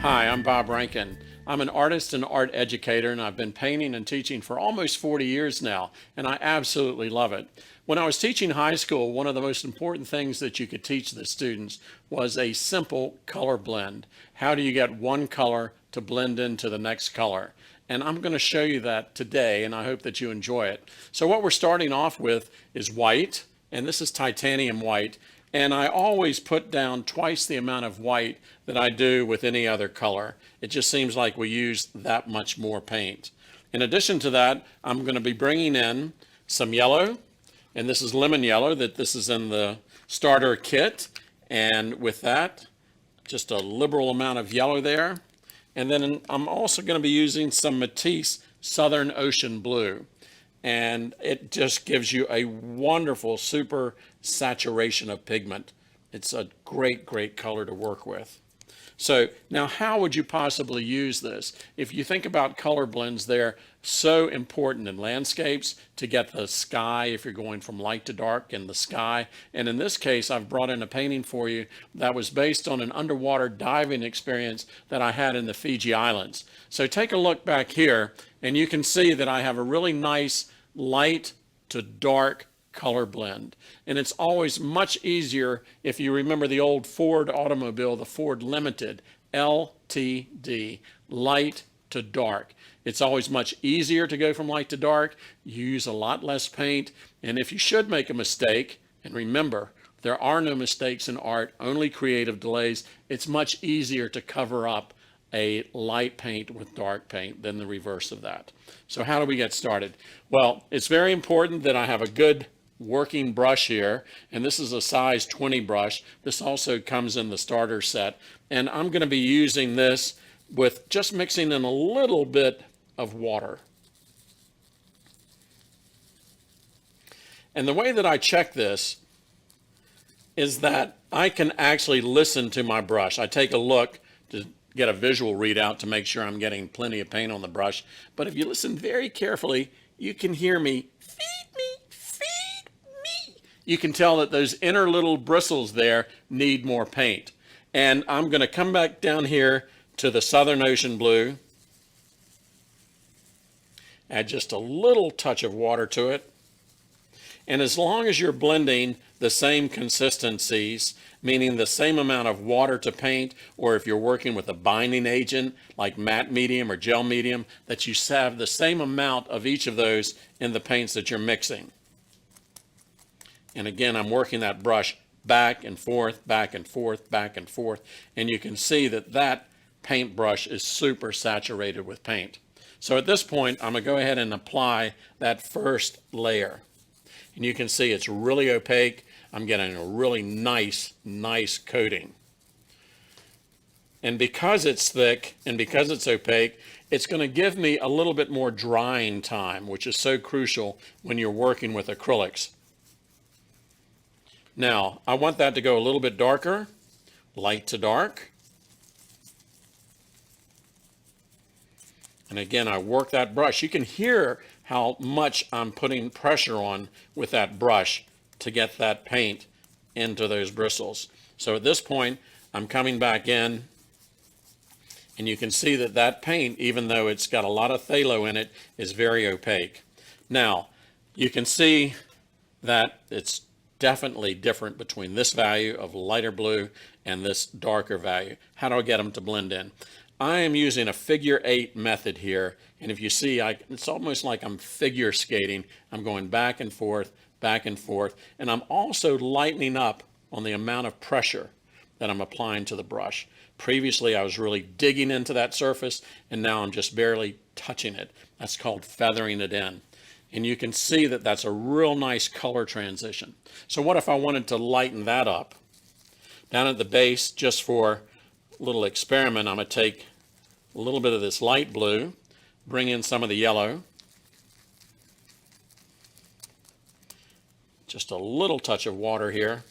Hi, I'm Bob Rankin. I'm an artist and art educator, and I've been painting and teaching for almost 40 years now, and I absolutely love it. When I was teaching high school, one of the most important things that you could teach the students was a simple color blend. How do you get one color to blend into the next color? And I'm going to show you that today, and I hope that you enjoy it. So what we're starting off with is white, and this is titanium white. And I always put down twice the amount of white that I do with any other color. It just seems like we use that much more paint. In addition to that, I'm going to be bringing in some yellow, and this is lemon yellow that this is in the starter kit. And with that, just a liberal amount of yellow there. And then I'm also going to be using some Matisse Southern Ocean Blue. And it just gives you a wonderful super saturation of pigment. It's a great, great color to work with. So now how would you possibly use this? If you think about color blends, they're so important in landscapes to get the sky, if you're going from light to dark in the sky. And in this case, I've brought in a painting for you that was based on an underwater diving experience that I had in the Fiji Islands. So take a look back here, and you can see that I have a really nice light to dark color blend. And it's always much easier if you remember the old Ford automobile, the Ford Limited, LTD, light to dark. It's always much easier to go from light to dark. You use a lot less paint. And if you should make a mistake, and remember, there are no mistakes in art, only creative delays, it's much easier to cover up a light paint with dark paint than the reverse of that. So how do we get started? Well, it's very important that I have a good working brush here, and this is a size 20 brush. This also comes in the starter set, and I'm going to be using this with just mixing in a little bit of water. And the way that I check this is that I can actually listen to my brush. I take a look to get a visual readout to make sure I'm getting plenty of paint on the brush. But if you listen very carefully, you can hear me, feed me, feed me. You can tell that those inner little bristles there need more paint. And I'm going to come back down here to the Southern Ocean Blue. Add just a little touch of water to it. And as long as you're blending the same consistencies, meaning the same amount of water to paint, or if you're working with a binding agent like matte medium or gel medium, that you have the same amount of each of those in the paints that you're mixing. And again, I'm working that brush back and forth, back and forth, back and forth, and you can see that that paintbrush is super saturated with paint. So at this point, I'm going to go ahead and apply that first layer. And you can see it's really opaque. I'm getting a really nice coating. And because it's thick and because it's opaque, it's going to give me a little bit more drying time, which is so crucial when you're working with acrylics. Now, I want that to go a little bit darker, light to dark. And again, I work that brush. You can hear how much I'm putting pressure on with that brush to get that paint into those bristles. So at this point, I'm coming back in, and you can see that that paint, even though it's got a lot of phthalo in it, is very opaque. Now, you can see that it's definitely different between this value of lighter blue and this darker value. How do I get them to blend in? I am using a figure-8 method here, and if you see, it's almost like I'm figure skating. I'm going back and forth, and I'm also lightening up on the amount of pressure that I'm applying to the brush. Previously, I was really digging into that surface, and now I'm just barely touching it. That's called feathering it in. And you can see that that's a real nice color transition. So what if I wanted to lighten that up? Down at the base, just for a little experiment, I'm going to take a little bit of this light blue, bring in some of the yellow, just a little touch of water here,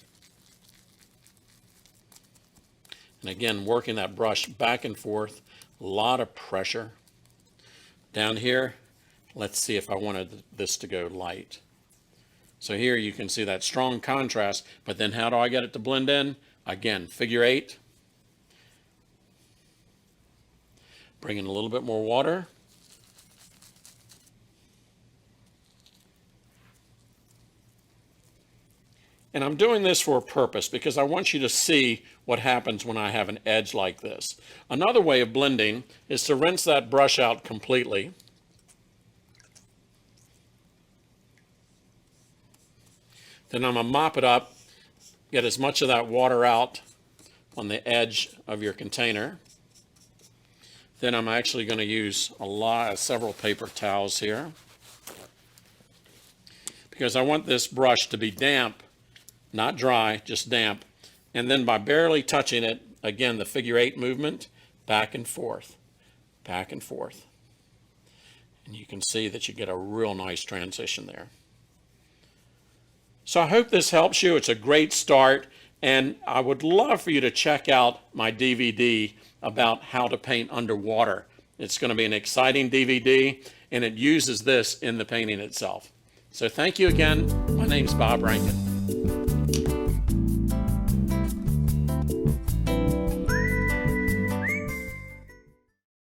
and again working that brush back and forth, a lot of pressure. Down here, let's see if I wanted this to go light. So here you can see that strong contrast, but then how do I get it to blend in? Again, figure 8. Bring in a little bit more water. And I'm doing this for a purpose because I want you to see what happens when I have an edge like this. Another way of blending is to rinse that brush out completely. Then I'm going to mop it up, get as much of that water out on the edge of your container. Then I'm actually going to use several paper towels here because I want this brush to be damp, not dry, just damp. And then by barely touching it, again, the figure 8 movement, back and forth, back and forth. And you can see that you get a real nice transition there. So I hope this helps you. It's a great start. And I would love for you to check out my DVD about how to paint underwater. It's going to be an exciting DVD, and it uses this in the painting itself. So thank you again. My name's Bob Rankin.